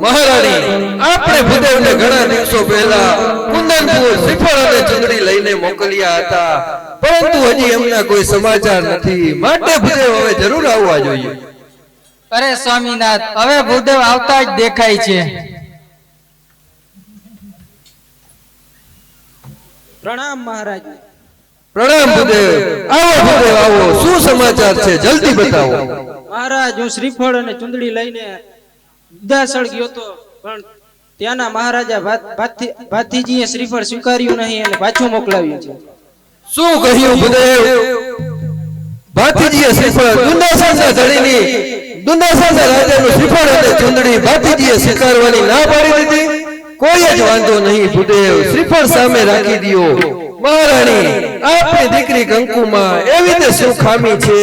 મહારાણી, આપણે ભૂદેવને ઘણા દિવસો પહેલા કુંદનપુર શ્રીફળ અને ચૂંદડી લઈને મોકલ્યા હતા, પરંતુ હજી એમના કોઈ સમાચાર નથી. માટે ભૂદેવ હવે જરૂર આવવા જોઈએ. અરે સ્વામીનાથ, હવે ભૂદેવ આવતા જ દેખાય છે. પ્રણામ મહારાજ. પ્રણામ ભૂદેવ. આવો ભૂદેવ આવો. શું સમાચાર છે? જલ્દી બતાવો. મહારાજ, હું શ્રીફળ અને ચુંદડી લઈને ઉદાસળ ગયો તો, પણ ત્યાંના મહારાજા ભાથીજીએ શ્રીફળ સ્વીકાર્યું નહીં અને પાછું મોકલાવ્યું છે. શું કહ્યું ભૂદેવ? ભાથીજીએ શ્રીફળ દુંદાસણના ધણીની દુંદાસણના રાજાનું શ્રીફળ અને ચુંદડી ભાથીજીએ સ્વીકારવાની ના પાડી દીધી? કોઈ જ વાંધો નહીં ભૂદેવ, શ્રીફળ સામે રાખી દયો. મહારાણી, આપની દીકરી કંકુમાં એવી તે શું ખામી છે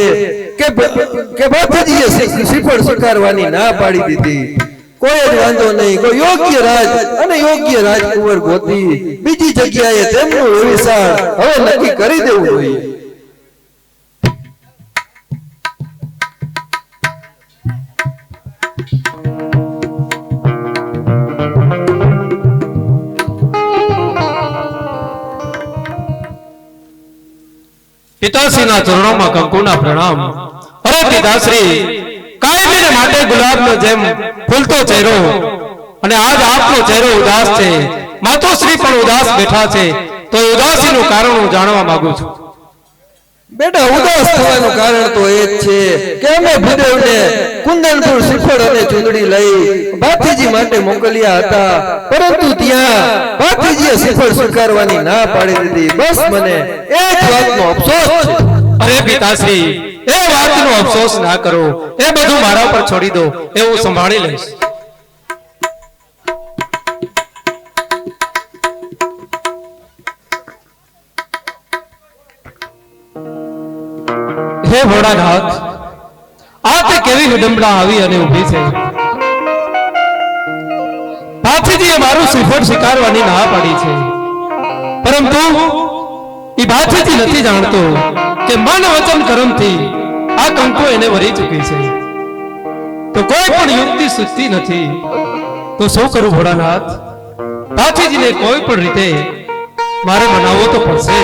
કે ભાથીજીએ શ્રીફળ સ્વીકારવાની ના પાડી દીધી? કોઈ જ વાંધો નહીં, કોઈ યોગ્ય રાજ અને યોગ્ય રાજકુંવર ગોતી બીજી જગ્યાએ તેમનું વ્યવસાય હવે નક્કી કરી દેવું જોઈએ. પિતાશ્રીના ચરણોમાં કંકુના પ્રણામ. અરે પિતાશ્રી, કાયમીને માટે ગુલાબનો જેમ ફૂલતો ચહેરો, અને આજ આપનો ચહેરો ઉદાસ છે. માતોશ્રી પણ ઉદાસ બેઠા છે, તો ઉદાસીનું કારણ હું જાણવા માંગુ છું. બેટા, ઉદાસ થવાનું કારણ તો એ જ છે કે અમે ભૂદેવને કુંદનપુર શ્રીફળ અને ચૂંદડી લઈ ભાથીજી માટે મોકલ્યા હતા, પરંતુ ત્યાં ભાથીજીએ શ્રીફળ સ્વીકારવાની ના પાડી દીધી. બસ મને એ જ વાતનો અફસોસ છે. અરે પિતાશ્રી, એ વાતનો અફસોસ ના કરો. એ બધું મારા પર છોડી દો, એ હું સંભાળી લઈશ. હે ભોળાનાથ, આ તે કેવી વિડંબના આવી અને ઊભી છે. ભાથીજીએ મારું શ્રીફળ સ્વીકારવાની ના પાડી છે, પરંતુ એ ભાથીજી નથી જાણતો કે મન વચન કર્મથી આ કંકુ એને વરી ચૂકી છે. તો કોઈ પણ યુક્તિ સૂચતી નથી. તો શું કરું ભોળાનાથ? ભાથીજીને કોઈ પણ રીતે મારે મનાવવો તો પડશે.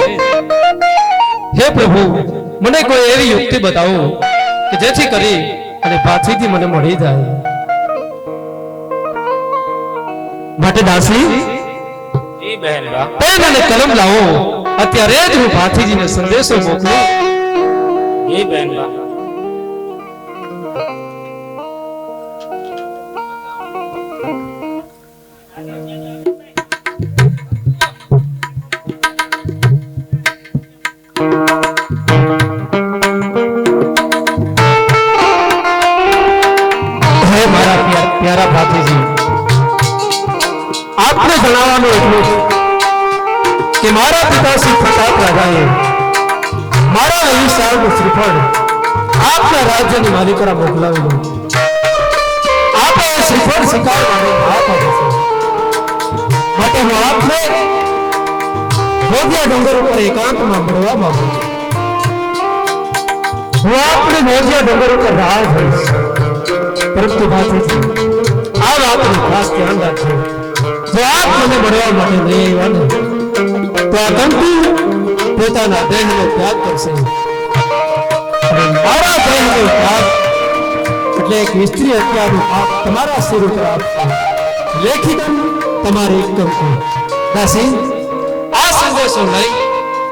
હે પ્રભુ, મને કોઈ એવી યુક્તિ બતાવો કે જેથી કરી અને ભાથીજી મને મળી જાય. માટે દાસી, પેન અને કલમ લાવો. અત્યારે જ હું ભાથીજીને સંદેશો મોકલું. પ્યારા ભાથીજી, આપને જણાવવાનું એટલું કે મારા પિતાશ્રી પ્રતાપ રાજાએ મારા અહિંસાનું શ્રીફળ આપના રાજ્યની માલિકરા મોકલાવેલું. આપે શ્રીફળ સ્વીકારવાની ના પાડી છે. માટે હું આપને ભોજિયા ડુંગર ઉપર એકાંતમાં મળવા માંગુ છું. હું આપને ભોજિયા ડુંગર ઉપર રાહ જોઈશ. પરંતુ ભાથીજી, આ વાતનું ખાસ ધ્યાન રાખજો. જો આપ મને મળવા માટે નહીં આવ્યા ને, તો આ કંકુ પોતાના દેહનો ત્યાગ કરશે. મારા દેહનો ત્યાગ એટલે એક સ્ત્રી હત્યાનું પાપ તમારા શિર ઉપર આપશે. લેખિત તમારી કંકુ. દાસી, આ સંદેશો લઈ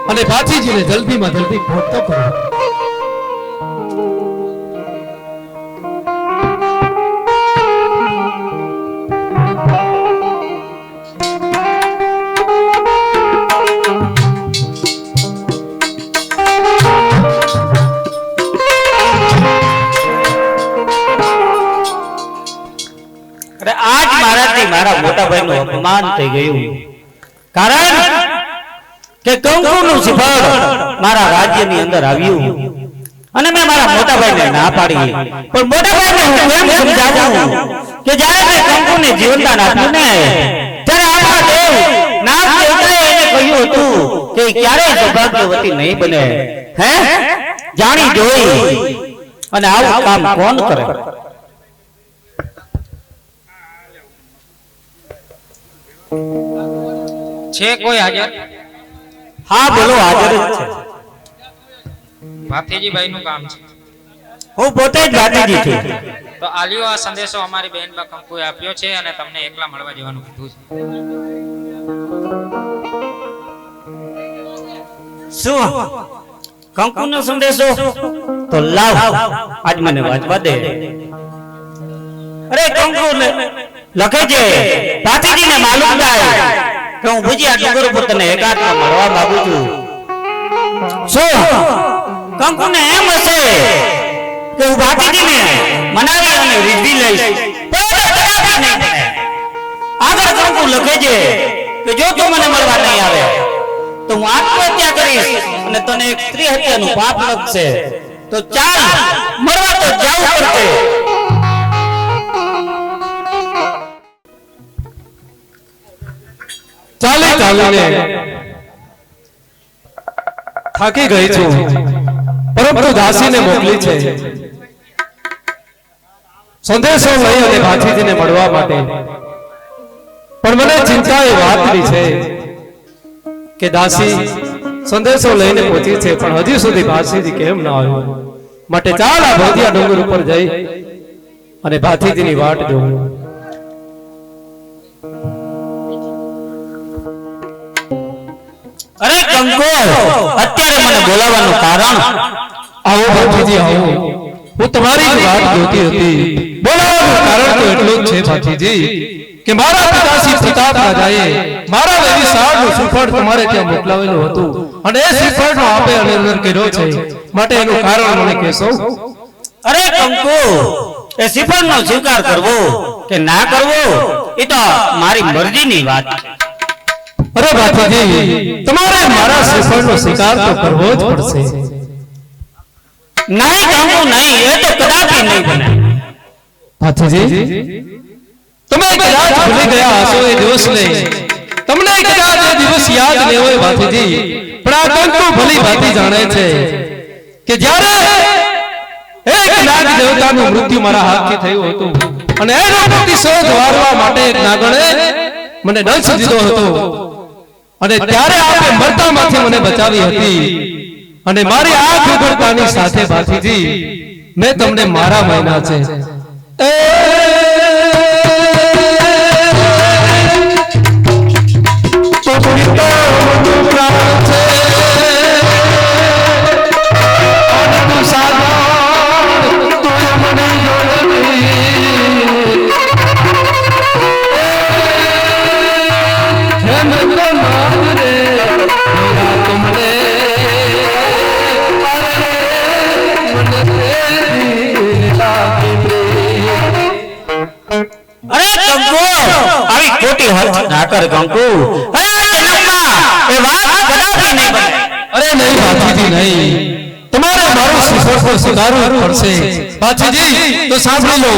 અને ભાથીજીને જલ્દીમાં જલ્દી પહોંચતો કરો. મારા મોટા ભાઈનું અપમાન થઈ ગયું, કારણ કે કંકુનું શ્રીફળ મારા રાજ્યની અંદર આવ્યું અને મેં મારા મોટા ભાઈને ના પાડી. પણ મોટા ભાઈને હું કેમ સમજાવું કે જ્યારે મેં કંકુને જીવનદાન આપ્યું ને, ત્યારે આપણા દેવ નાગ દેવતાએ એને કહ્યું હતું કે ક્યારેય સૌભાગ્યવતી નહીં બને. હે, જાણી જોઈ અને આવું કામ કોણ કરે? છે કોઈ હાજર? હા બોલો, હાજર જ છે. ભાતીજીભાઈ નું કામ છે. હું પોતે જ ભાતીજી છું. તો આલ્યો આ સંદેશો અમારી બહેન બા કંકુએ આપ્યો છે અને તમને એકલા મળવા જવાનું કીધું છે. શું કંકુનો સંદેશો? તો લાવ, આજ મને વાંચવા દે. અરે કંકુ લખે છે, ભાતીજીને માલુમ થાય કે હું ભુજિયા ડુંગર ઉપર તને એકાંતમાં મળવા માંગુ છું. શું કંકુને એમ હશે કે હું ભાતીજીને મનાવી અને રીઝવી લઈશ? આગળ કંકુ લખે છે કે જો તું મને મળવા નહીં આવે તો હું આત્મહત્યા કરીશ અને તને એક સ્ત્રી હત્યાનું પાપ લાગશે. તો ચાલ, મળવા તો જાવું પડશે. ચાલીને થાકી ગઈ છું, પરંતુ દાસીને મોકલી છે સંદેશો લઈ અને ભાથીજીને મળવા માટે. પણ મને ચિંતા એ વાતની છે કે દાસી સંદેશો લઈને પહોંચી છે પણ હજી સુધી ભાથીજી કેમ ના આવ્યો. માટે ચાલ આ ભોજિયા ડુંગર ઉપર જઈ અને ભાથીજીની વાટ જોઉં. અરે કંકો, અત્યારે મને બોલાવવાનું કારણ? આવો ભાથીજી આવો, હું તમારી જ વાત જોતી હતી. બોલાવવાનું કારણ તો એટલું જ છે ભાથીજી કે મારા પિતાશ્રી પ્રતાપ રાજાએ મારા વેરી સાળનું શ્રીફળ તમારે ત્યાં મોકલાવેલું હતું અને એ શ્રીફળનો આપે અનંદર કર્યો છે. માટે એનું કારણ મને કહેશો? અરે કંકુ, એ શ્રીફળનો સ્વીકાર કરવો કે ના કરવો એ તો મારી મરજીની વાત છે. અરે ભાથીજી, તમારે મારા શ્રીફળનો સ્વીકાર તો કરવો જ પડશે. નહીં કંકુ નહીં, એ તો કદાપી નહીં બને. ભાથીજી, તમે કદાચ ભૂલી ગયા હશો એ દિવસને, તમને કદાચ એ દિવસ યાદ ન હોય ભાથીજી, પણ આ કંકુ ભલી ભાતી જાણે છે કે જ્યારે એક નાગ દેવતાનું મૃત્યુ મારા હાથથી થયું હતું અને એનો પ્રતિશોધ વારવા માટે એક નાગણે મને દંશ દીધો હતો અને ત્યારે આપે મરતામાંથી મને બચાવી હતી. અને મારી આંખ ઉઘડતાની સાથે ભાથીજી મેં તમને મારા મહિના છે. ના કર કંકુ, અરે જન્મમાં એ વાત કદાપી નહીં બને. અરે નહીં ભાથીજી નહીં, તમારે મારું શ્રીફળ પર સ્વીકારવું પડશે. ભાથીજી તો સાંભળી લો.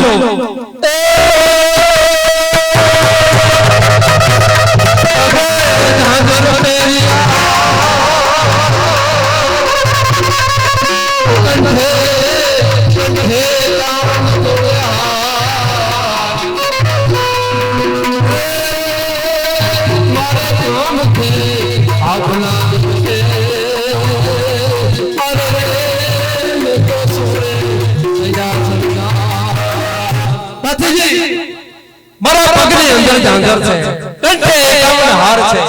મારા પગની અંદર ઝાંઝર છે, કંઠે એકાવન હાર છે,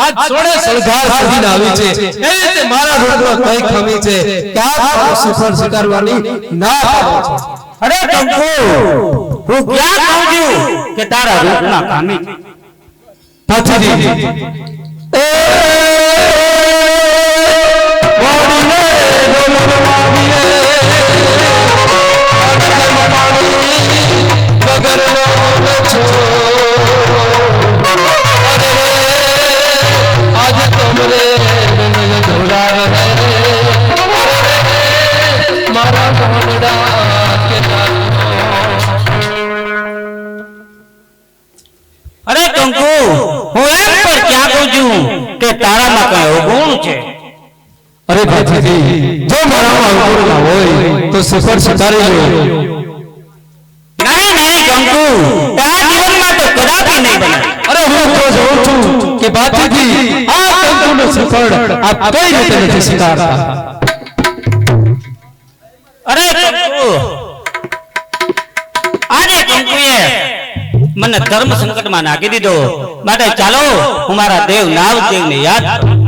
આ સોળે સળગાર સાધીને આવી છે. એ રીતે મારા રૂપમાં કઈ ખામી છે કે આ શ્રીફળ સ્વીકારવાની ના પાડો છો? અરે કંકુ, હું ક્યાં કહું છું કે તારા રૂપમાં ખામી છે? ભાથીજી, અરે કંકુ, હું એમ પર ક્યાં કહું છું કે તારામાં કઈ અવગુણ છે? અરે ભાથીજી, જો મારામાં અવગુણ ના હોય તો શ્રીફળ સ્વીકારી લો. નહીં કંકુ, આ જીવનમાં તો કદાપી નહીં બને. અરે હું તો જોઉં ભાતીજી આ કંકુનું શ્રીફળ આપ કઈ રીતે નથી સ્વીકારતા? અરે કંકુ, આજે કંકુએ મને ધર્મ સંકટમાં નાખી દીધો, માટે ચાલો હું મારા દેવ નાગદેવને યાદ કરું.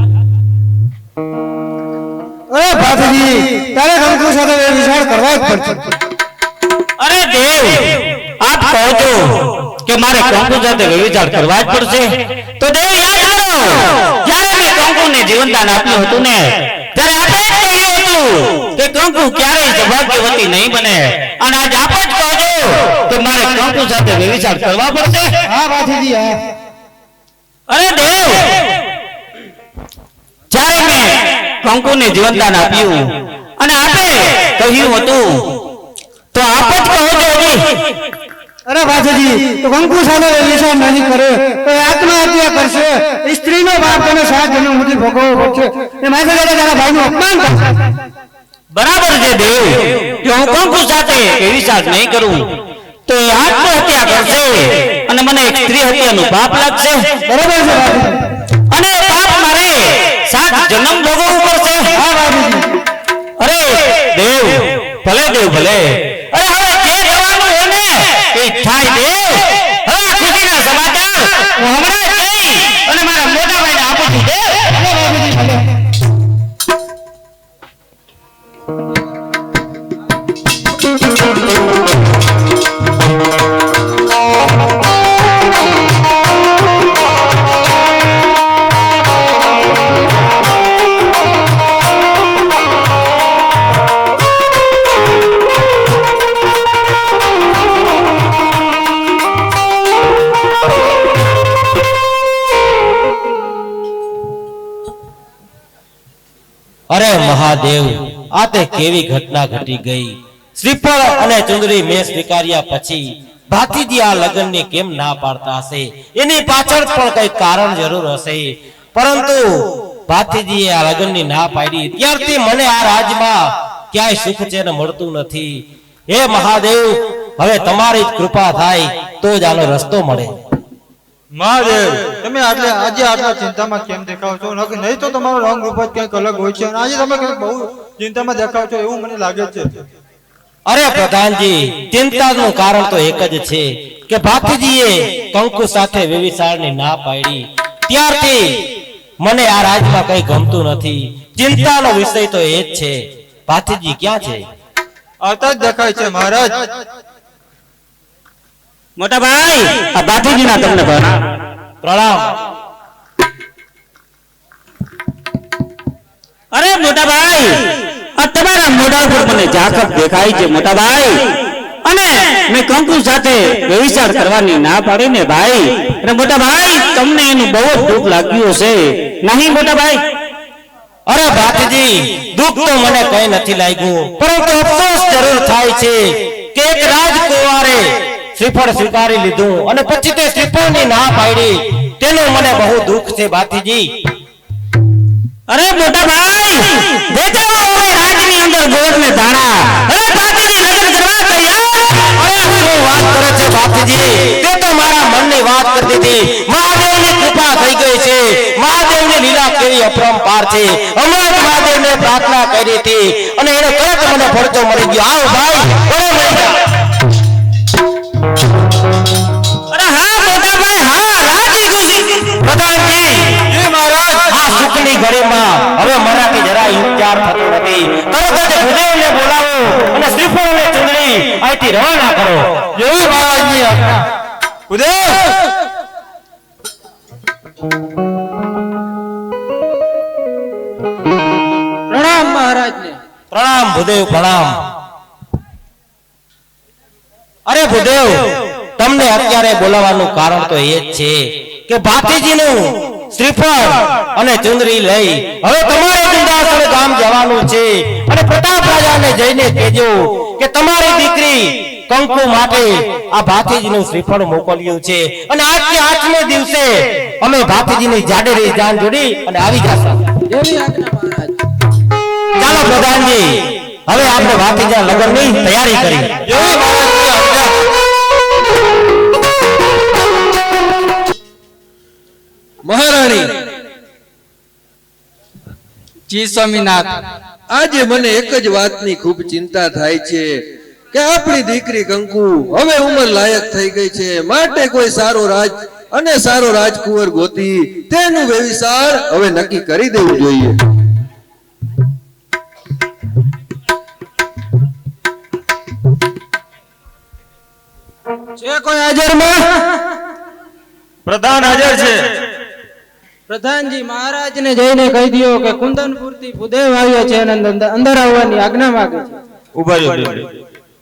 અરે ભાતીજી, તારે કંકુ સાથે વિચાર કરવા જ પડશે. અરે દેવ, આપ કહો છો કે મારે કંકુ સાથે વિચાર કરવા જ પડશે, તો દેવ યાદ કરો, જ્યારે મેં કંકુને જીવનદાન આપ્યું હતું ને, ત્યારે આપે જ કહ્યું હતું કે કંકુ ક્યારેય સૌભાગ્યવતી નહીં બને, અને આજ આપ જ કહો છો કે મારે કંકુ સાથે વિચાર કરવા પડશે. હા ભાતીજી, હા. અરે દેવ, જ્યારે મેં કંકુને જીવનદાન આપ્યું અને આપે કહ્યું હતું, તો આપ જ કહો છો જી. અરે ભાતીજી, તો કંકુ સાથે વિચાર નહીં કરે તો એ આત્મહત્યા કરશે. સ્ત્રીનો બાપ તને 7 જન્મ સુધી ભોગવવો પડશે. એ માથે તારા ભાઈનું અપમાન કરશે. બરાબર છે દેવ, કે હું કંકુ સાથે વિચાર નહીં કરું તો એ આત્મહત્યા કરશે અને મને એક સ્ત્રી હત્યાનું પાપ લાગશે. બરોબર છે ભાતીજી. અને એ પાપ મારે 7 જન્મ ભોગવવું પડશે. હા ભાતીજી. અરે દેવ, ભલે દેવ ભલે. અરે હવે જે થવાનું હોય ને એ થાય દેવ. હવે આ ખુશીના સમાચાર હું હમણાં જ જઈ અને મારા મોટા ભાઈને આપું છું દેવ. અરે મહાદેવ, આ તે કેવી ઘટના ઘટી ગઈ. શ્રીફળ અને ચુંદડી મેં સ્વીકાર્યા પછી ભાતીજી આ લગ્નને કેમ ના પાડતા હશે? એની પાછળ પણ કઈ કારણ જરૂર હશે, પરંતુ ભાતીજીએ આ લગ્નની ના પાડી ત્યારથી મને આ રાજમાં ક્યાંય સુખ ચેન મળતું નથી. હે મહાદેવ, હવે તમારી જ કૃપા થાય તો જ આનો રસ્તો મળે. મહાદેવ, તમે આજે આટલા ચિંતામાં કેમ દેખાવ છો? નહીં તો તમારો રંગ રૂપ જ કંઈક અલગ હોય છે, અને આજે તમે કંઈક બહુ ચિંતામાં દેખાવ છો એવું મને લાગે છે. અરે પ્રધાનજી, ચિંતાનું કારણ તો એક જ છે કે ભાતીજીએ કંકુ સાથે વ્યભિચારની ના પાડી ત્યારથી મને આ રાજમાં કઈ ગમતું નથી. ચિંતાનો વિષય તો એ જ છે. ભાતીજી ક્યાં છે? આવતા જ દેખાય છે મહારાજ. મોટા ભાઈ, આ ભાતીજીના તમને પ્રણામ. અરે મોટા ભાઈ, આ તમારા મોઢા પર મને ઝાકળ દેખાય છે મોટા ભાઈ. અને મેં કંકુ સાથે વિચાર કરવાની ના પાડી ને ભાઈ. અને મોટા ભાઈ, તમને એનું બહુ જ દુઃખ લાગ્યું હશે નહીં મોટા ભાઈ? અરે ભાતીજી, દુઃખ તો મને કઈ નથી લાગ્યું, પરંતુ અફસોસ જરૂર થાય છે કે એક રાજકુંવારે શ્રીફળ સ્વીકારી લીધું અને પછી તે શ્રીફળની ના પાડી, તેનું મને બહુ દુઃખ છે ભાતીજી. અરે મોટા ભાઈ, દેખાવો હવે રાજની અંદર ગોળ ને દાણા. અરે ભાતીજી લગ્ન કરવા તૈયાર. અરે શું વાત કરે છે ભાતીજી? તે તો મારા મનની વાત કરતી હતી. મહાદેવની કૃપા થઈ ગઈ છે. મહાદેવની લીલા કેવી અપરંપાર છે. હમણાં જ મહાદેવને પ્રાર્થના કરી હતી અને એને તરત મને ફરતો મળી ગયો. આવો ભાઈ, બળે મળી ગયા. અરે હા મોટા ભાઈ, હા, રાજી ખુશી. પ્રધાનજી, આ સુખની ઘડીમાં હવે મારાથી જરા ઇંતજાર થતો નથી. તરત જ ભૂદેવને બોલાવો અને શ્રીફળ અને ચુંદડી અહીંથી રવાના કરો. જેવી મહારાજની આજ્ઞા. ઉદય, પ્રણામ મહારાજને. પ્રણામ ભૂદેવ, પ્રણામ. અરે ભૂદેવ, તમને અત્યારે બોલાવવાનું કારણ તો એ જ છે કે ભાતીજીનું શ્રીફળ અને ચુંદડી લઈ હવે તમારે ચુંદાસણ ગામ જવાનું છે અને પ્રતાપ રાજાને જઈને કહેજો કે તમારી દીકરી કંકુ માટે આ ભાતીજીનું શ્રીફળ મોકલ્યું છે અને આજથી 8મે દિવસે અમે ભાતીજીની જાડેરી જાન જોડી અને આવી જશું. એવી આજ્ઞા મહારાજ. ચાલો પ્રધાનજી, હવે આપણે ભાતીજીના લગ્નની તૈયારી કરી. જેવી મહારાજની આજ્ઞા. મહારાણી, જી સ્વામીનાથ. આજે મને એક જ વાતની ખૂબ ચિંતા થાય છે કે આપણી દીકરી કંકુ હવે ઉંમર લાયક થઈ ગઈ છે, માટે કોઈ સારો રાજ અને સારો રાજકુંવર ગોતી તેનું વ્યવસાય હવે નક્કી કરી દેવું જોઈએ. છે કોઈ હાજરમાં? પ્રધાન હાજર છે. પ્રધાનજી, મહારાજને જઈને કહી દો કે કુંદનપુરથી ભૂદેવ આવ્યા છે અને અંદર આવવાની આજ્ઞા માંગે છે. ઉભા રહ્યો.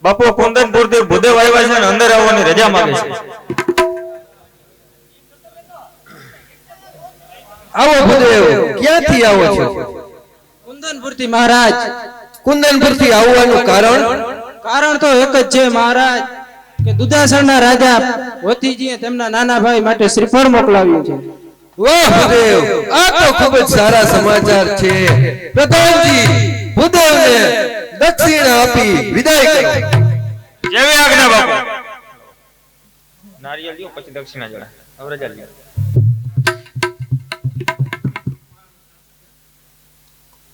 બાપુ કુંદનપુર થી ભૂદેવ આવ્યા છે અને અંદર આવવાની રજા માંગે છે. આવો ભૂદેવ, ક્યાંથી આવો છો? કુંદનપુરથી મહારાજ. કુંદનપુરથી આવવાનું કારણ? કારણ તો એક જ છે મહારાજ, કે દુધાસણના રાજા વતીજીએ તેમના નાના ભાઈ માટે શ્રીફળ મોકલાવ્યું છે. વાહ ભૂદેવ, આ તો ખૂબ જ સારા સમાચાર છે. પ્રધાનજી, ભૂદેવને દક્ષિણા આપી વિદાય કરો. જેવી આજ્ઞા બાપુ. નારિયેળ લ્યો પછી દક્ષિણા જણા. હવે રજા લ્યો.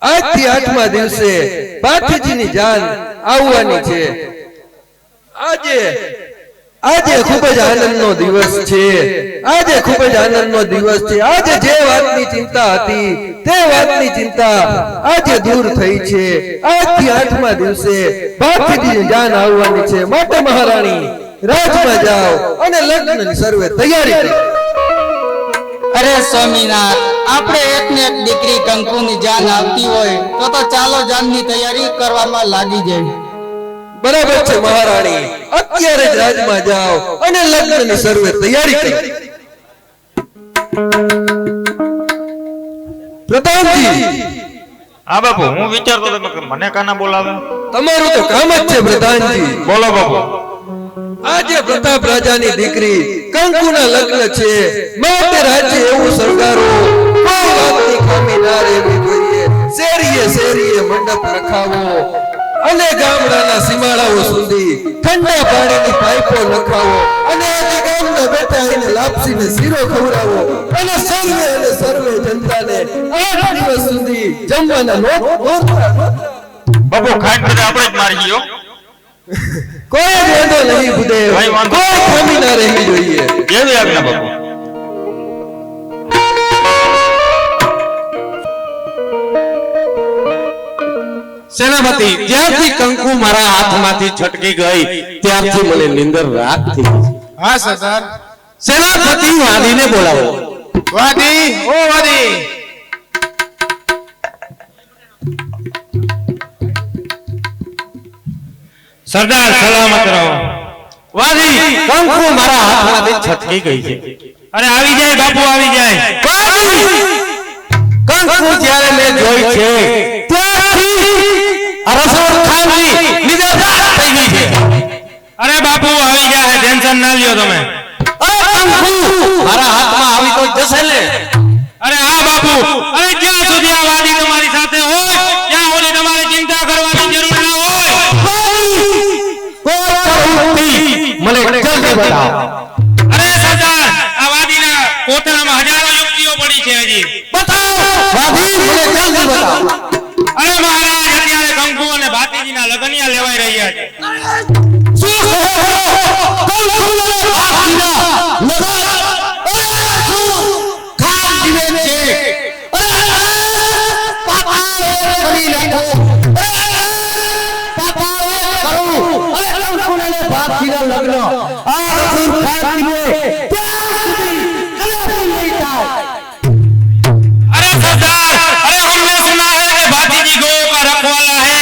આજથી 8મા દિવસે પાથીજીની જાન આવવાની છે. આજે ખૂબ જ આનંદનો દિવસ છે. આજે જે વાતની ચિંતા હતી તે વાતની ચિંતા આજે દૂર થઈ છે. આજથી 8મા દિવસે પાથીજીની જાન આવવાની છે, માટે મહારાણી રાજમાં જાઓ અને લગ્નની સર્વે તૈયારી કરો. અરે સ્વામીનાથ, આપણે એક ને એક દીકરી કંકુની જાન આવતી હોય તો ચાલો જાનની તૈયારી કરવામાં લાગી જાય. બરાબર છે મહારાણી, અત્યારે જ રાજમાં જાઓ અને લગ્નની સર્વે તૈયારી કરો. પ્રધાનજી, હા બાપુ, હું વિચારતો હતો કે મને કાના બોલાવે. તમારું તો કામ જ છે પ્રધાનજી. બોલો બાપુ. આજે પ્રતાપ રાજાની દીકરી કંકુના લગ્ન છે, માટે રાજ્ય એવું શણગારો, કોઈ વાતની ખામી ના રહેવી જોઈએ. શેરીએ શેરીએ મંડપ નખાવો અને ગામડાના સીમાડાઓ સુધી ઠંડા પાણીની પાઇપો નખાવો અને આજે ગામના બેઠા એને લાપસીને શીરો ખવડાવો અને સર્વે જનતાને 8 દિવસ સુધી જમવાના લોટ બાપુ ખાટ બધે આપણે જ મારી ગયો. કોઈ જ વાંધો નહીં ભૂદેવ, કોઈ વાંધો કોઈ ખામી ના રહેવી જોઈએ. જેવી આજ્ઞા બાપુ. સેનાપતિ, જ્યારથી કંકુ મારા હાથમાંથી છટકી ગઈ ત્યારથી મને નિંદર રાત થઈ ગઈ. હા સરદાર. સેનાપતિ, વાદીને બોલાવો. વાદી, ઓ વાદી. સરદાર સલામત રહો. વાદી, કંકુ મારા હાથમાંથી છટકી ગઈ છે. અરે આવી જાય બાપુ, આવી જાય. વાદી, કંકુ જ્યારે મેં જોઈ છે ત્યારથી રસોડખાની નિરાશ થઈ ગઈ છે. અરે બાપુ આવી જાય, ટેન્શન ના લ્યો તમે. અરે કંકુ મારા હાથમાં આવી તો જશે ને. અરે હા બાપુ, અરે જ્યાં સુધી આ વાડી તમારી સાથે હોય ત્યાં સુધી તમારે ચિંતા કરવાની જરૂર ના હોય. મને જલ્દી બતાવો. અરે સરદાર, આ વાડીના કોતરામાં હજારો યુક્તિઓ પડી છે હજી. બતાવો વાદી, મને જલ્દી બતાવો. અરે મહારાજ, અત્યારે કંકુ અને ભાતીજીના લગ્નિયા લેવાઈ રહ્યા છે. શું કહો છો? કંકુના ભાતીના લગન? અરે શું ખાન જીવે છે? અરે પાપા કરી નાખો. પાપા કરું. અરે કંકુના ભાતીના લગ્ન આ રસૂલ ખાન જીવે ત્યાં સુધી કદાપી નહીં થાય. अरे सरदार, अरे हमने सुना है कि भातीजी गौ का रखवाला है,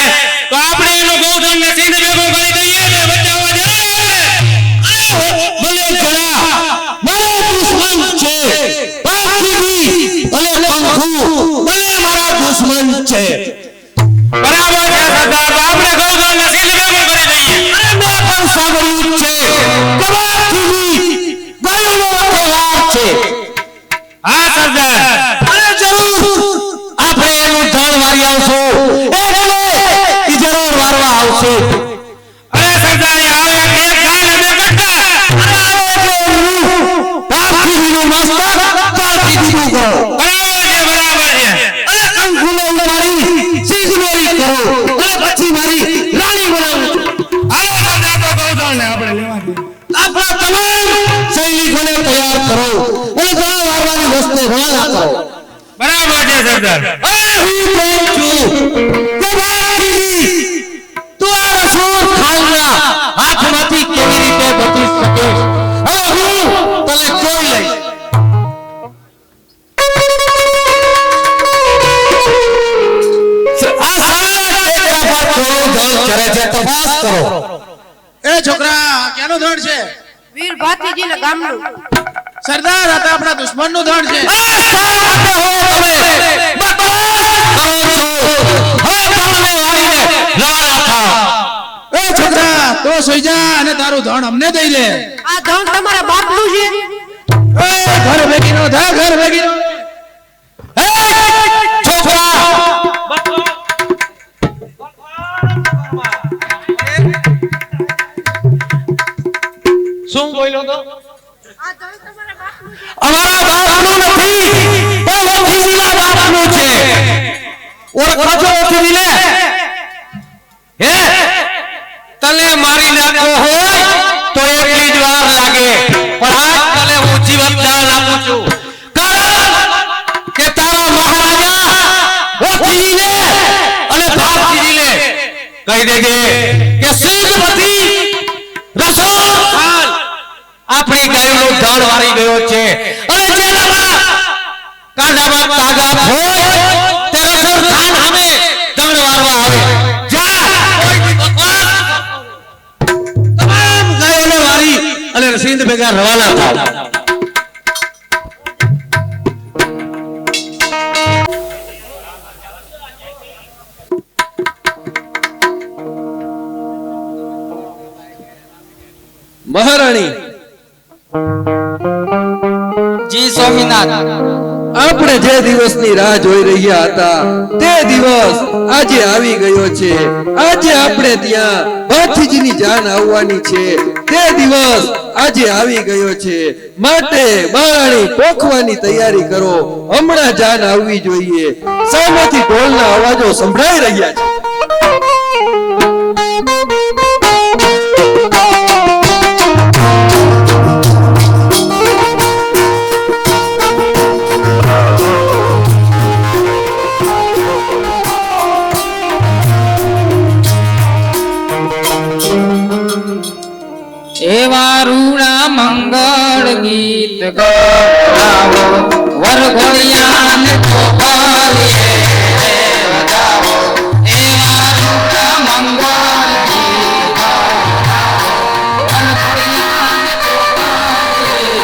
तो आपने इन्हें गोधन में सिंध बेगों कर दिए ने बचावा जाए. ભલે જરા મારા દુશ્મન છે, ભાતીજી ભલે કંકુ ભલે મારા દુશ્મન છે. बराबर है सरदार, तो आपने गोधन में सिंध बेगों कर दिए. અને મેં પણ સાંભળ્યું છે કે ભાતીજી ગયુનો તહેવાર કરો અને દળ વારવાની વસ્તુને રવાના કરો. બરાબર છે સરદાર. અરે હું કહું છું કે ભાઈ તું આ રસૂલ ખાનના હાથમાંથી કેવી રીતે બચી શકે? હવે હું તને જોઈ લઈશ. આ સાલા ટેકરા પર કોનું દળ ચરે છે તપાસ કરો. એ છોકરા ક્યાંનું ધણ છે? વીર ભાતીજીના ગામનું. સરદાર આ તો આપણા દુશ્મનનું ધણ છે. આ શા માટે હો તમે બકવાસ કરો છો? હવે તમને વાળીને રવાના થાઓ. એ છોકરા તો સોઈ જા અને તારું ધણ અમને દઈ દે. આ ધન તમારા બાપનું છે. એ ઘર ભેગીનો થા, ઘર ભેગીનો. એ છોકરા શું બોલ્યો તો? આ ધન તમારા બાપનું છે. અમારા બાપનું નથી પણ વંશીજીના બાપનું છે. ઓળખો છો વંશીજીને? હે તને મારી નાખવો હોય તો એટલી જ વાર લાગે, પણ આજ તને હું જીવત દાન આપું છું. કારણ કે તારા મહારાજા વંશીજીને અને ભાપજીજીને કહી દેજે કે સિંહપતિ રસૂલ ખાન આપણી ગાયનું ધણ વાળી ગયો છે અને જેનામાં કાંડામાં તાકાત હોય તે રસૂલ ખાન સામે ધણ વાળવા આવે. જા કોઈ બી બકવાસ તમામ ગાયોને વાળી અને સિંધ ભેગા રવાના થાવ. મહારાણી, જી સ્વામિનાથ. આપણે જે દિવસની રાહ જોઈ રહ્યા હતા તે દિવસ આજે આવી ગયો છે. આજે આપણે ત્યાં ભાથીજીની જાન આવવાની છે. તે દિવસ આજે આવી ગયો છે. માટે મહારાણી પોખવાની તૈયારી કરો. હમણાં જાન આવવી જોઈએ. સામેથી ઢોલના અવાજો સંભળાઈ રહ્યા છે. એવા રૂડા મંગળ ગીત ગાવો વરઘોડિયા ને ગોપાલીએ વધાવો. એવા રૂડા મંગળ ગીત ગાવો વરઘોડિયા ને ગોપાલીએ.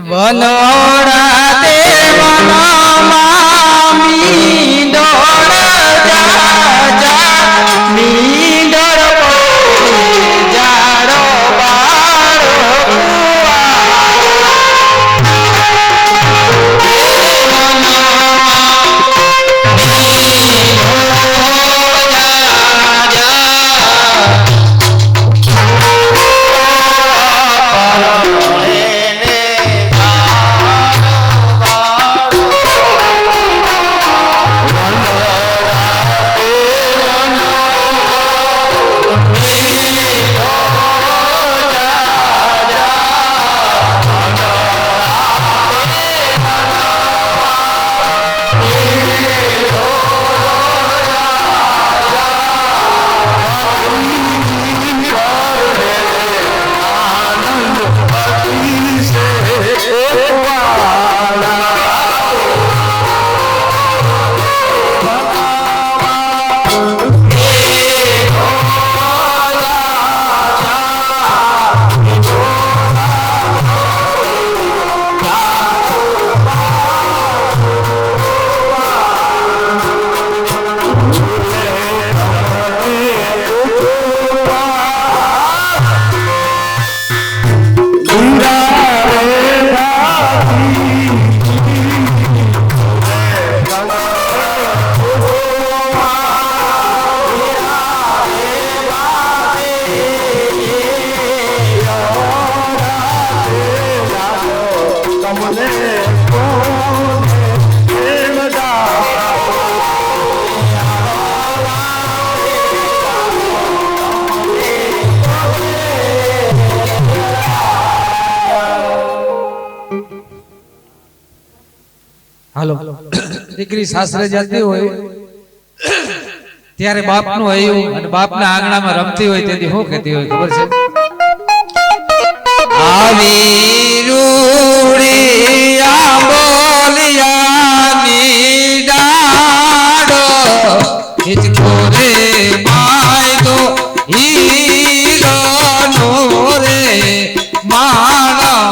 વનોડા દેવના મીંડોળ જા મીંડોળ જાડો બાળો કુવા. હાલો દીકરી સાસરે જતી હોય ત્યારે બાપનું હૈયું અને બાપના આંગણામાં રમતી હોય તેથી શું કહેતી હોય ખબર છે? આવી રૂડી આંબોલિયાની ડાળો હિચકો રે માયદો હીરોનો રે માણોરા.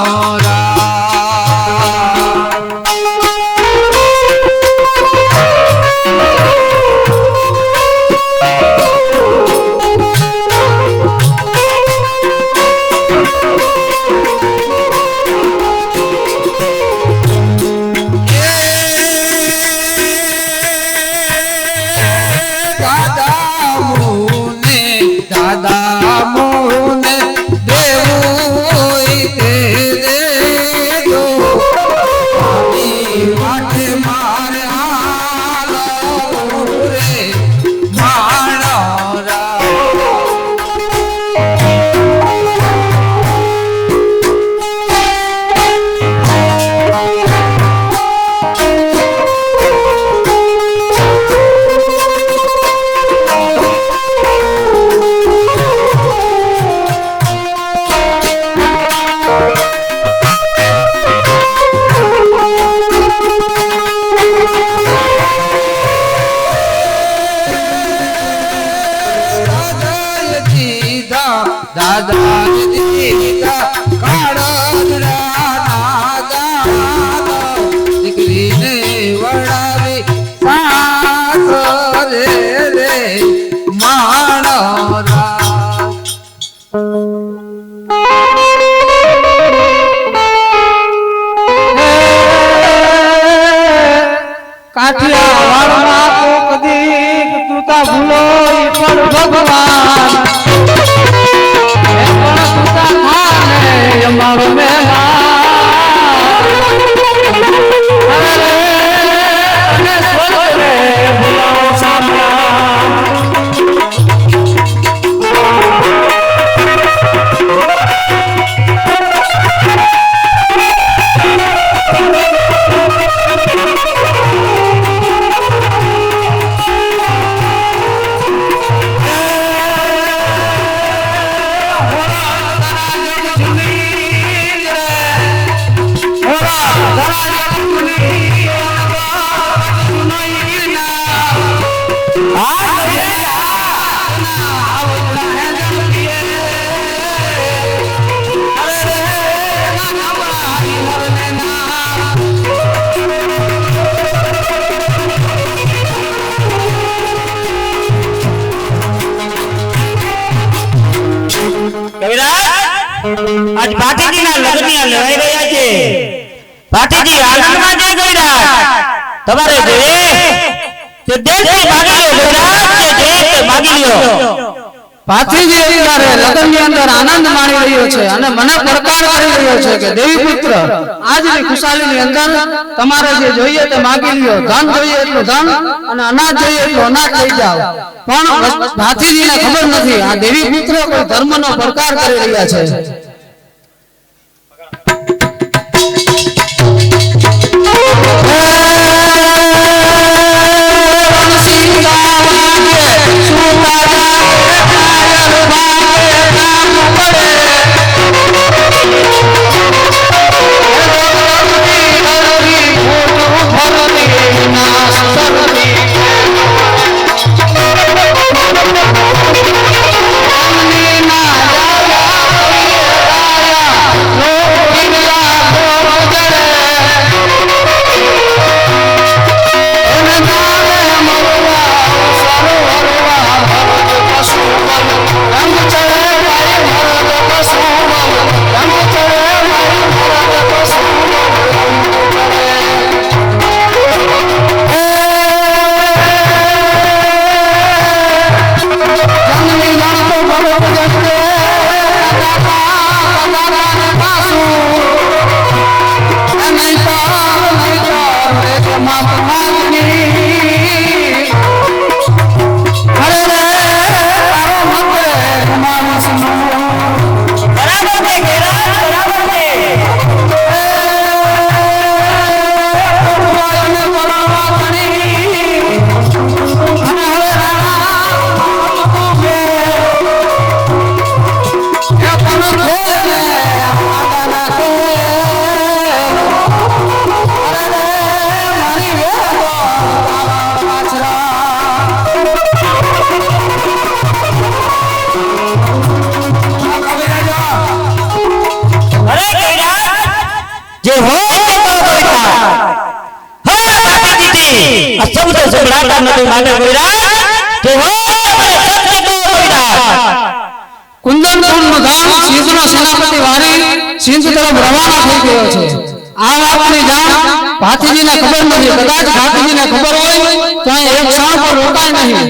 દાદા મોને દેવું તે દેજો માટે મારે હાલો રે માણોરા. દાદા દીદા કાળોદરા દાદા દીકરીને વડાવી સાસરે રે માણોરા. કાઠિયાવાડમાં કોક દીક તુતા ભૂલો ઈ પણ ભગવાન અમારો આજ ભાટીજીના લગ્ન લેવાઈ રહ્યા છે. ભાટીજી આનંદમાં જઈ ગયા. તમારે જે તે દેશથી માગી લો ગોવિંદરાજ, જે તે માગી લો. ભાતીજી અત્યારે લગ્નની અંદર આનંદ માણી રહ્યો છે અને મને પડકાર કરી રહ્યો છે કે દેવી પુત્ર આજની ખુશાલીની અંદર તમારે જે જોઈએ તે માગી લ્યો. ધન જોઈએ એટલું ધન અને અનાજ જોઈએ એટલું અનાજ લઈ જાઓ. પણ ભાતીજીને ખબર નથી આ દેવી પુત્ર કોઈ ધર્મનો પડકાર કરી રહ્યા છે. આ શબ્દ સંભળાતા નથી માટે કવિરાજ કે હો સત્ય કહો કવિરાજ કુંદનપુરનો ધામ સિંધનો સેનાપતિ વારી સિંધ તરફ રવાના થઈ ગયો છે આ વાતની જાણ ભાતીજીને ખબર નથી કદાચ ભાતીજીને ખબર હોય તો અહીં એક ક્ષણ પર રોકાય નહીં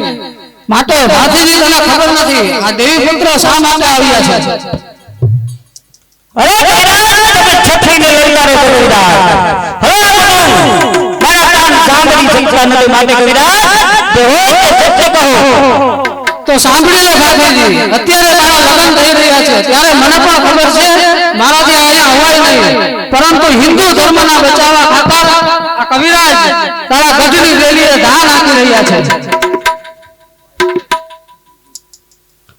માટે ભાતીજી તને ખબર નથી આ દેવી પુત્ર શા માટે આવ્યા છે અરે કવિરાજ તમે છઠ્ઠીને લલકારો છો કવિરાજ હવે મારા કાન સાંભળી શકતા નથી માટે કવિરાજ કે હો સત્ય કહો તો સાંભળી લો ભાતીજી અત્યારે તારા લગ્ન થઈ રહ્યા છે ત્યારે મને પણ ખબર છે મારાથી અહીંયા અવાય નહીં પરંતુ હિન્દુ ધર્મના બચાવવા ખાતર આ કવિરાજ તારા ગઢની વેલીએ ધા નાખી રહ્યા છે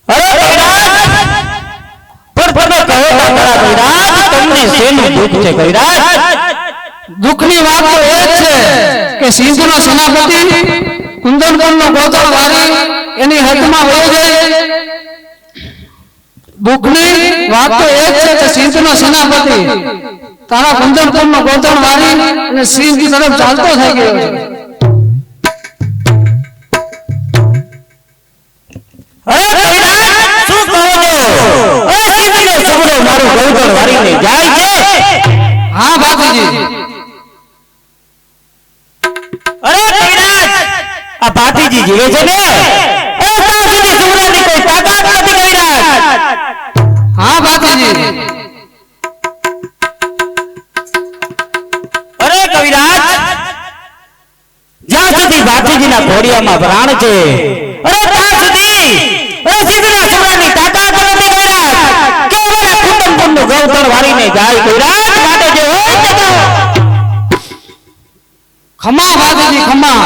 અરે કવિરાજ પર કહો તારા કવિરાજ તમને શેનું દુઃખ છે કવિરાજ દુઃખની વાત તો એ જ છે કે સિંધનો સેનાપતિ કુંદનપુરનો ગોતણ વારી એની હદમાં વહી જાય દુઃખની વાત તો એ જ છે કે સિંધનો સેનાપતિ તારા કુંદનપુરનો ગોતણ વારી અને સિંધ તરફ ચાલતો થઈ ગયો છે અરે કવિરાજ શું કહો છો અરે સિંધનો સમરો મારું ગૌતણ વારીને જાય છે હા ભાતીજી અરે કવિરાજ આ ભાતીજી જીવે છે ને એ ત્યાં સુધી સમરાની કોઈ તાકાત નથી કવિરાજ હા ભાતીજી અરે કવિરાજ જ્યાં સુધી ભાતીજીના ઘોડિયામાં પ્રાણ છે અરે ત્યાં સુધી અરે સિંધના સમરાની તાકાત નથી કવિરાજ કે અમારા કુંદનપુરનું ગૌતણ વારીને જાય કવિરાજ માટે જે હોય તે કહો ખમા ભાતીજી ખમા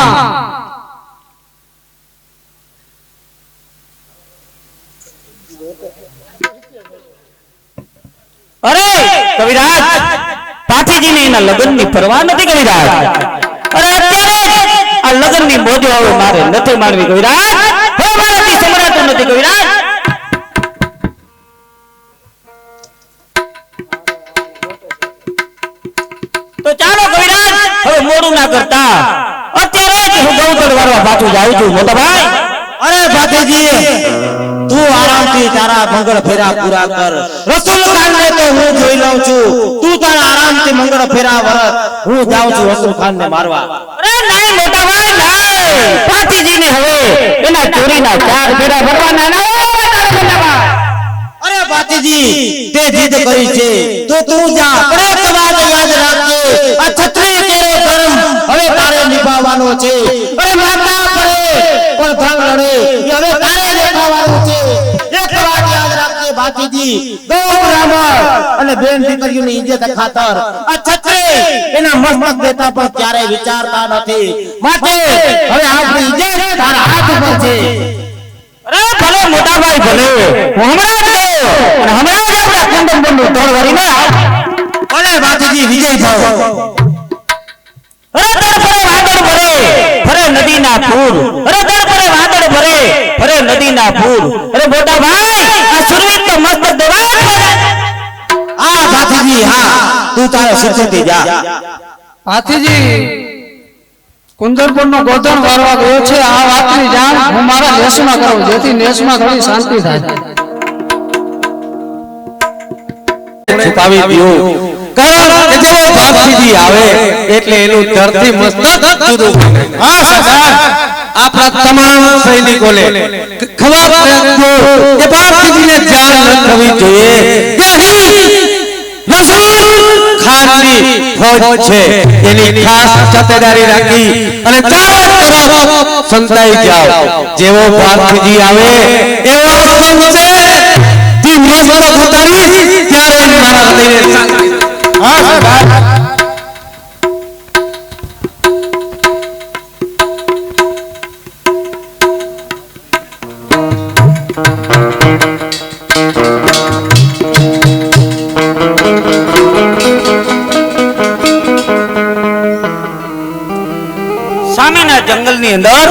અરે કવિરાજ ભાતીજીને એના લગ્નની પરવા નથી કવિરાજ અરે અત્યારે આ લગ્નની મોજો હવે મારે નથી માનવી કવિરાજ હવે મારાથી સંભળાતું નથી કવિરાજ તો ચાલો કવિરાજ હવે મોડું ના કરતા અત્યારે જ હું ગૌતણ વાળવા પાછું જાઉં છું મોટા ભાઈ અરે ભાતીજી તું આરામથી તારા મંગળ ફેરા પૂરા કર રસૂલ ખાનને તો હું જોઈ લઉં છું તું તારા આરામથી મંગળ ફેરા વરત હું જાઉં છું રસૂલ ખાનને મારવા અરે નહીં મોટા ભાઈ નહીં ભાતીજીને હવે એના ચોરીના 4 ફેરા ભરવાના ના અરે ભાતીજી તે જીદ કરી છે તો તું જા પણ એક વાત યાદ રાખજે આ છત્રી તેરો ધર્મ હવે તારે નિભાવવાનો છે અરે માતા પડે પણ ધર્મ લડે એ હવે તારે દેખાવાનું છે એક વાત યાદ રાખજે ભાતીજી ગૌ બ્રાહ્મણ અને બેન દીકરીઓની ઇજ્જત ખાતર આ છત્રી એના મસ્તક દેતા પણ ક્યારેય વિચારતા નથી માટે હવે આપણી ઇજ્જત તારા હાથ ઉપર છે અરે ભલે મોટા ભાઈ ભલે હું હમણાં જ ગયો અને હમણાં જ આપણા કુંદનપુરનું ધોળ વારીને ભલે ભાતીજી વિજય થાવ અરે તરફરે વાદળ ભરે ફરે નદીના પૂર અરે તરફરે વાદળ ભરે ફરે નદીના પૂર અરે મોટા ભાઈ આ સુરવીર તો મસ્ત દેવાય હા ભાતીજી હા તું તારા શિક્ષણથી જા ભાતીજી કુંદનપુરનો ગોતણ વારવા ગયો છે આ વાતની જાણ હું મારા દેશમાં કરું જેથી દેશમાં થોડી શાંતિ થાય છુપાવી દો કારણ કે જેવો ભાતીજી આવે એટલે એનું ધરતી મસ્તક જુદું બને હા સરદાર આપણા તમામ સૈનિકોને ખબર રાખજો કે ભાતીજીને જાણ ન થવી જોઈએ કે રસૂલ ખાનની ફૌજ છે એની ખાસ તકેદારી રાખી અને ચારો તરફ સંતાઈ જાઓ જેવો ભાતીજી આવે એવો સંશે તી મસ્તક ઉતારી ત્યારે મારા હૃદયને શાંતિ હા સરદાર સામેના જંગલની અંદર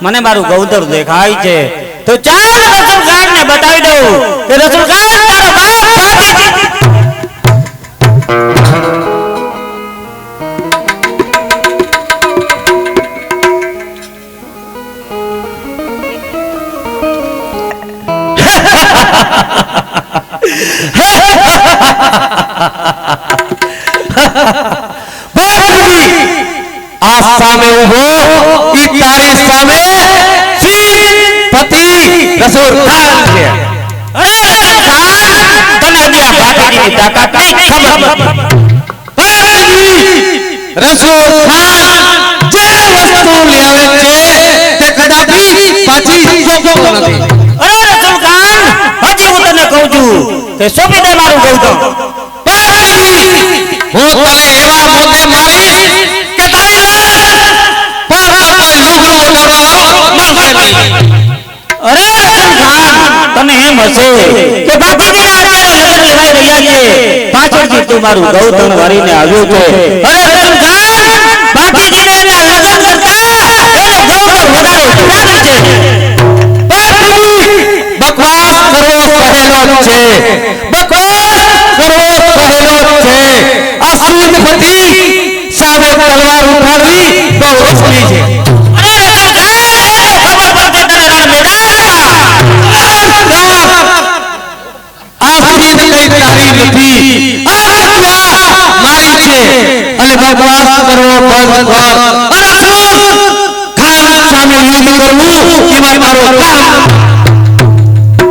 મને મારું ગૌતર દેખાય છે તો ચાલ રસૂલ ખાનને બતાવી દઉં કે રસૂલ ખાન તારો બાપ ભાતીજી આ સામે ઉભો ઈ તારી સામે શ્રીપતિ રસૂલ ખાન છે. અરે રસૂલ ખાન, તને હજી આ ભાતીજીની તાકાત નહીં ખબર નથી. રસૂલ ખાન જે વસ્તુ લાવે છે તે કદાપી પાછી સોંપતો નથી. અરે રસૂલ ખાન, હજી હું તને કહું છું કે સોંપી દે મારું ગૌતમ. હું તને એવા મોતે મારીશ કે તારી પર કોઈ લુગડું ઓઢાડવા મળશે નહીં. અરે રસૂલ ખાન, તને એમ હશે કે ભાતીજીના અત્યારે લગ્ન લેવાઈ રહ્યા છે, પાછળથી તું મારું ગૌતમ વારીને આવ્યો છે. અરે રસૂલ ખાન, ભાતીજીને એના લગ્ન કરતા એનું ગૌતમ વધારે સારું છે. બકવાસ કરવો સહેલો છે, બકવાસ કરવો સહેલો છે. આ શ્રીપતિ સામે તલવાર ઉઠાડવી બહુ અસલી છે. અરે રસૂલ ખાન, ખબર પડશે તને રણ મેદાનમાં. આ શ્રીપ કઈ તારી નથી, આ બકવાસ મારી છે. અને બકવાસ કરવો બંધ કર. રસૂલ ખાન સામે યુદ્ધ કરવું એમાં તારો કામ.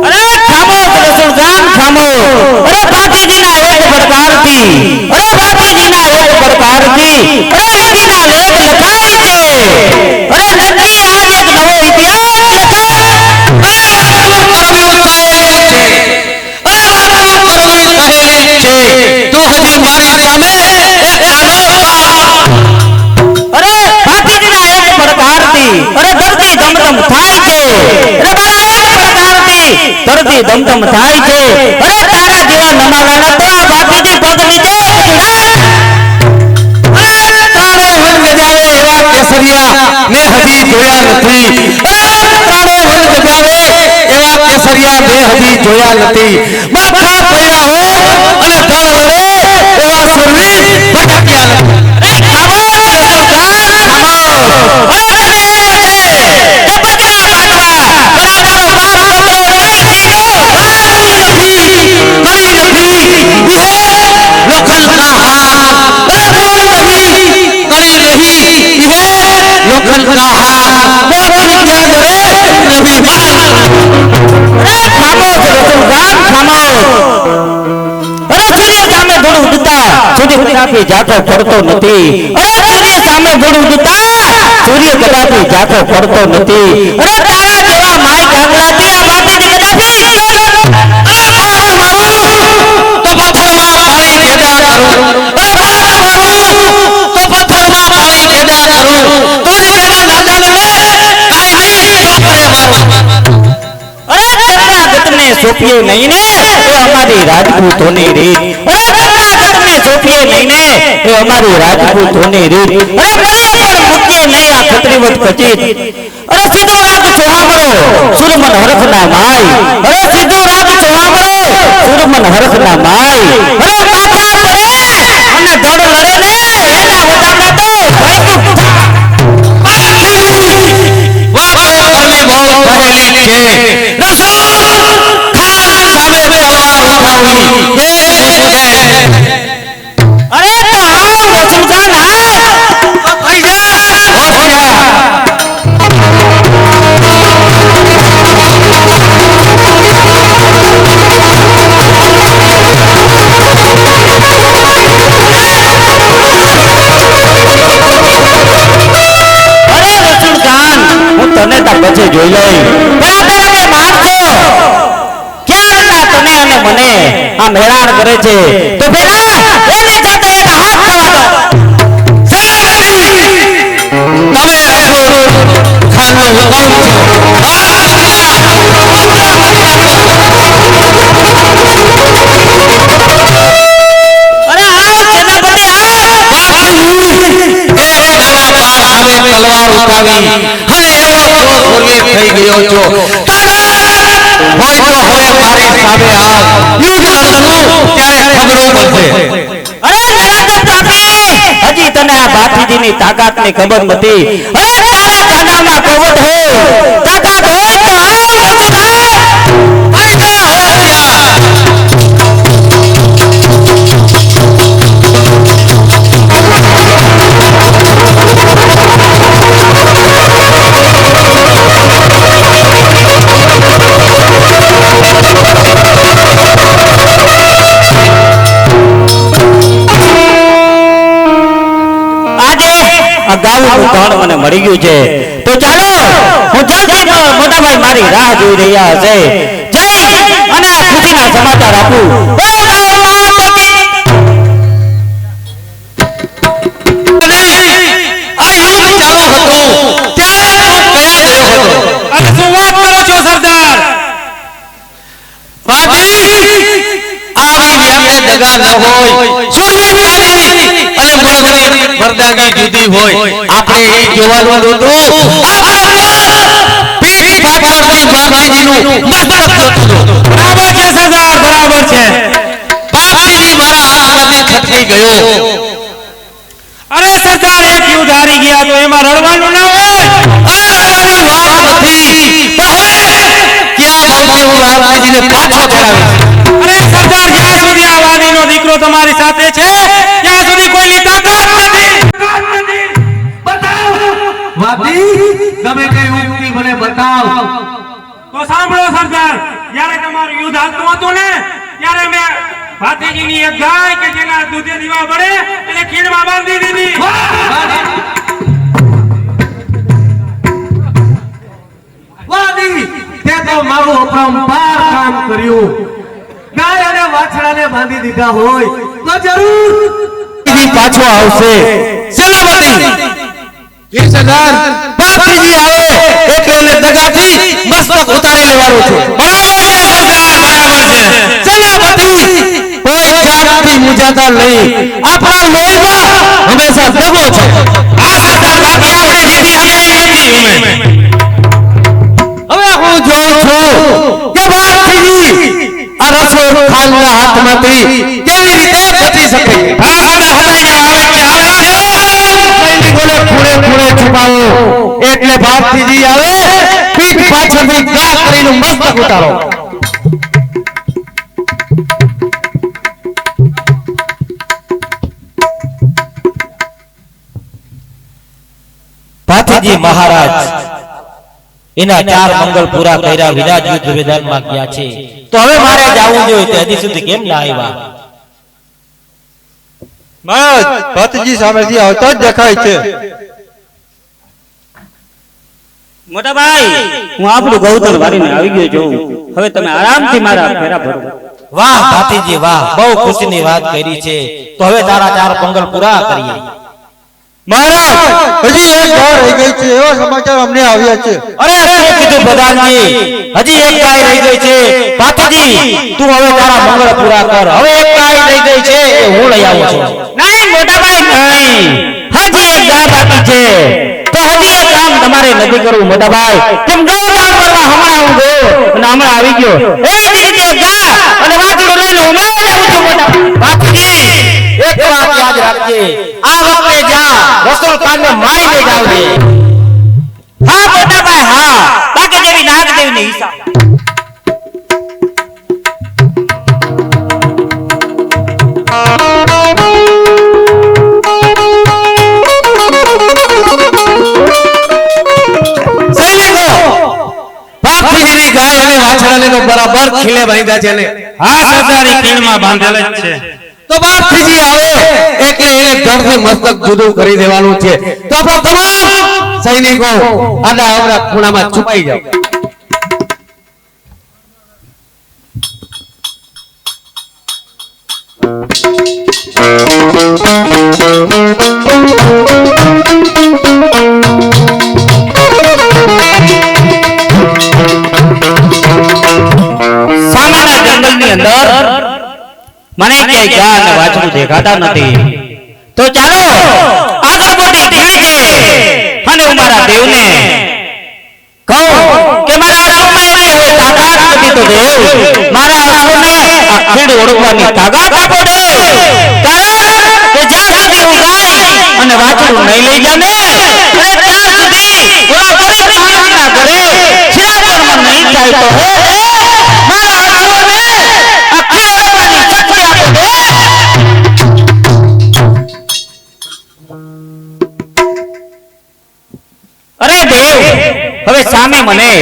અરે ખામોશ રસૂલ ખાન, ખામોશ. અરે ભાતીજીના એક પડકારથી, અરે ભાતીજીના એક પડકારથી, અરે ઇતિના લેખ લખાય છે. અરે નક્કી આજ એક નવો ઇતિહાસ લખાય. તું હજી મારી સામે એક નાનો અરે ભાતીજીના એક પડકારથી, અરે ધરતી ધમધમ થાય છે. અરે મારા એક પડકારથી ધરતી ધમધમ થાય છે. અરે તારા જેવા નમાલાના તો આ ભાતીજી પગ નીચે તારો વન ગજાવે એવા કેસરિયા મેં હજી જોયા નથી. તારો વન ગજાવે એવા કેસરિયા મેં હજી જોયા નથી. માથા પડ્યા હો અને ધળ વળે એવા સુરવીર ભટક્યા નથી. लोखंड का हाथ कड़ी नहीं, यह लोखंड का हाथ बहुत क्या करे नबी बात. અરે ખામોશ રસૂલ ખાન, ખામોશ. અરે સૂર્ય સામે ગુણ ઉડતા સૂર્ય કદાપી જાતો પડતો નથી. અરે સૂર્ય સામે ગુણ ઉડતા સૂર્ય કદાપી જાતો પડતો નથી. અરે તારા જેવા માય કાગડાથી આ ભાતીજી કદાપી तो पत्थर में पानी पैदा करूं, तो पत्थर में पानी पैदा करूं. तुझे मेरा दादा ने काहे नहीं टोकरे मारो. અરે ચંદ્રાગતને સોંપીએ નહીં ને એ અમારી રાજપૂતોની રીત. અરે ચંદ્રાગતને સોંપીએ નહીં ને એ અમારી રાજપૂતોની રીત. અરે મને પણ મૂકીએ નહીં આ ખત્રીવત ખચીત. અરે સીધો રાગ ચોહામણો સુરમન હરખના માય. અરે સીધો રાગ ચોહામણો સુરમન હરખના માય. અરે માથા પડે અને ધડ લડે ને એના વટામણા તો ભયકું વાતો કરવી બહુ સહેલી છે. રસૂલ ખાન સામે તલવાર ઉઠાવવી એ મુશ્કેલ છે. અરે તો આવ રસૂલ ખાન આવ. થઈ જા હોશિયાર. અરે રસૂલ ખાન, હું તને તો પછી જોઈ લઈ. પણ આ તને મારતો ક્યારના તને અને મને આ હેરાન કરે છે. તો પેલા એની સાથે એના હાથ થવા દો. સેનાપતિ તમે રસૂલ ખાનનો હુકમ છો. અરે આવ સેનાપતિ આવ. એક નાના બા સામે તલવાર ઉઠાવી અને એવો ક્રોધ ઉર્વિત થઈ ગયો છો. હોય તો હવે મારી સામે આવ. યુદ્ધ લડશું ત્યારે ખબરો મળશે. અરે નરેન્દ્ર તાપી, હજી તને આ ભાતીજીની તાકાતની ખબર નથી. અરે તારા કાનામાં કવટ હોય, તાકાત હોય તો આવ રસૂલ આવ. થઈ જા હોશિયાર. અરે આવું ધન મને મળી ગયું છે. તો ચાલો હું જલ્દી મોટા ભાઈ મારી રાહ જોઈ રહ્યા હશે. જઈ અને આ ખુશીના સમાચાર આપું. અરે શું વાત કરો છો સરદાર? દગા ન હોય, શૂરવીરતાની અને બળવંતની મર્દાની જુદી હોય. આપણે એ જોવાનું નહોતું. પીઠ પાછળથી બાપજીનું મસ્તક જોતું. બરાબર છે સરદાર, બરાબર છે. બાપજી મારા હાથમાંથી છટકી ગયો. અરે સરદાર, એક યુદ્ધ હારી ગયા તો એમાં રડવાનું ના હોય. રડવાની વાત નથી. ક્યાં બહુ હું બાપજીને પાછો ચડાવીશ. અરે સરદાર, જ્યાં સુધી આ વાદીનો દીકરો તમારી સાથે છે ત્યાં સુધી કોઈની તાકાત નથી. વાદી ગમે તે યુક્તિ મને બતાવ. તો સાંભળો સરદાર, જ્યારે તમારું યુદ્ધ હાલતું હતું ને ત્યારે મેં ભાતીજીની એક ગાય કે જેના દૂધે દીવા બળે એને ખીણમાં બાંધી દીધી. વાદી તે તો મારું અપરંપાર કામ કર્યું. ગાય અને વાછડાને બાંધી દીધા હોય તો જરૂર પાછો આવશે. સેનાપતિ સરદાર, બાપજી આવે એટલે એને દગાથી મસ્તક ઉતારી લેવાનું છે. બરાબર છે સરદાર, બરાબર છે. સેનાપતિ કોઈ જાતથી મુજાતા નહીં. આપણા લોહીમાં હંમેશા દગો છે. આ સરદાર, બાકી આપણે જીતી શક્યા નથી. હવે હું જોઉં છું કે બાપજી આ રસોડ ખાનના હાથમાંથી કેવી રીતે બચી શકે. હા સરદાર, હટાઈ જાઓ. સૈનિકોને ખૂણે ખૂણે છુપાવો એટલે બાપજી આવે પીઠ પાછળથી ગા કરીને મસ્તક ઉતારો. ભાતીજી મહારાજ એના 4 મંગલ પૂરા કર્યા વિના જ યુદ્ધ મેદાનમાં ગયા છે. તો હવે મારે જવું જોઈએ તે હજી સુધી કેમ ના આવ્યા? મહારાજ ભતજી સામેથી આવતા જ દેખાય છે. મોટા ભાઈ, હું આપણું ગૌતમ વારીને આવી ગયો છું. હવે તમે આરામથી મારા ફેરા ભરો. વાહ ભાતીજી વાહ, બહુ ખુશીની વાત કરી છે. તો હવે તારા 4 મંગલ પૂરા કરીએ. મહારાજ હજી એક ગાય રહી ગઈ છે એવા સમાચાર અમને આવ્યા છે. અરે શું કીધું પ્રધાનજી? હજી એક ગાય રહી ગઈ છે. ભાતીજી તું હવે તારા મંગળ પૂરા કર. હવે એક ગાય રહી ગઈ છે એ હું લઈ આવું છું. નહીં મોટા ભાઈ, નહીં. હજી એક ગાય બાકી છે. તો હજી એક કામ તમારે નથી કરવું મોટા ભાઈ. કેમ ગૌદાન કરવા હમણાં હું ગયો અને હમણાં આવી ગયો. એ જ રીતે ગા અને વાછડું લઈને હું મેળા જાઉં છું મોટા ભાઈ. એક વાત યાદ રાખજે, આ વખતે જા રસોલ ખાનને મારીને જાવજે. હા મોટા ભાઈ, હા. બાકી જેવી નાગદેવની હિસાબ. સૈનિકો, બાપજીની ગાય અને વાછડાને તો બરાબર ખીલે બાંધ્યા છે ને. હા સરદાર, એ ખીણમાં બાંધેલ જ છે. તો બાપજી આવે એટલે એને ધડથી મસ્તક જુદું કરી દેવાનું છે. તો આપણે તમામ સૈનિકો આડા આવડા ખૂણામાં છુપાઈ જાઓ. સામાના જંગલની અંદર મને ક્યાંય ગા અને વાછડું દેખાતા નથી. તો ચાલો આગળ મોટી ખીણ છે અને હું મારા દેવને કહું કે મારા અશ્વમાં એની હોય તાકાત નથી. તો દેવ મારા અશ્વને આ ખીણ ઓળખવાની તાકાત આપો દેવ. કારણ કે જ્યાં સુધી હું ગાય અને વાછડું નહીં લઈ જાને અને ત્યાં સુધી ઓલા ગરીબ માણસના ઘરે ખીણા પર નહીં જાય. તો હે દેવ, મારા અશ્વને આ ખીણ ઓળખવાની શક્તિ આપો દેવ. અરે દેવ, હવે સામે મને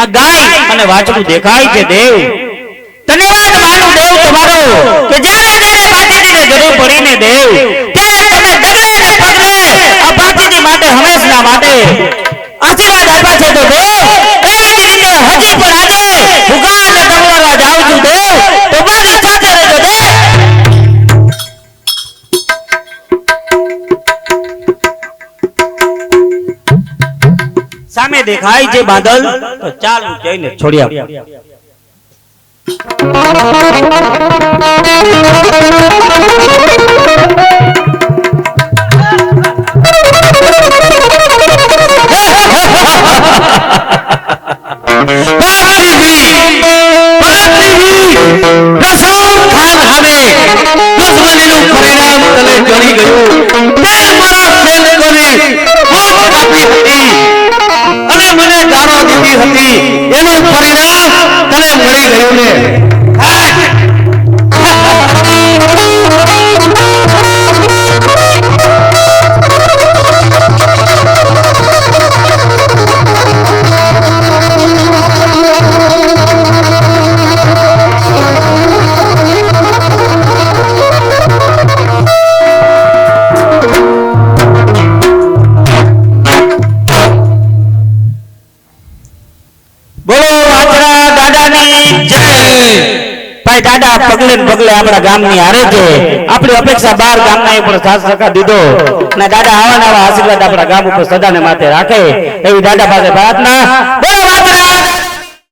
આ ગાય અને વાછડું દેખાય છે દેવ. ધન્યવાદ માનું દેવ તમારો કે જ્યારે જ્યારે ભાતીજીને જરૂર પડીને દેવ ત્યારે તમે ડગલે ને પગલે આ ભાતીજી માટે સામે દેખાય છે બાદલ, તો ચાલ હું જઈને છોડી આવું. એનું પરિણામ તને મળી ગયું ને. ભાઈ દાદા પગલે ને પગલે આપણા ગામની હારે છે. આપણી અપેક્ષા 12 ગામના ઉપર સાથ સહકાર દીધો અને દાદા આવા નવા આશીર્વાદ આપણા ગામ ઉપર સદાને માટે રાખે એવી દાદા પાસે પ્રાર્થના.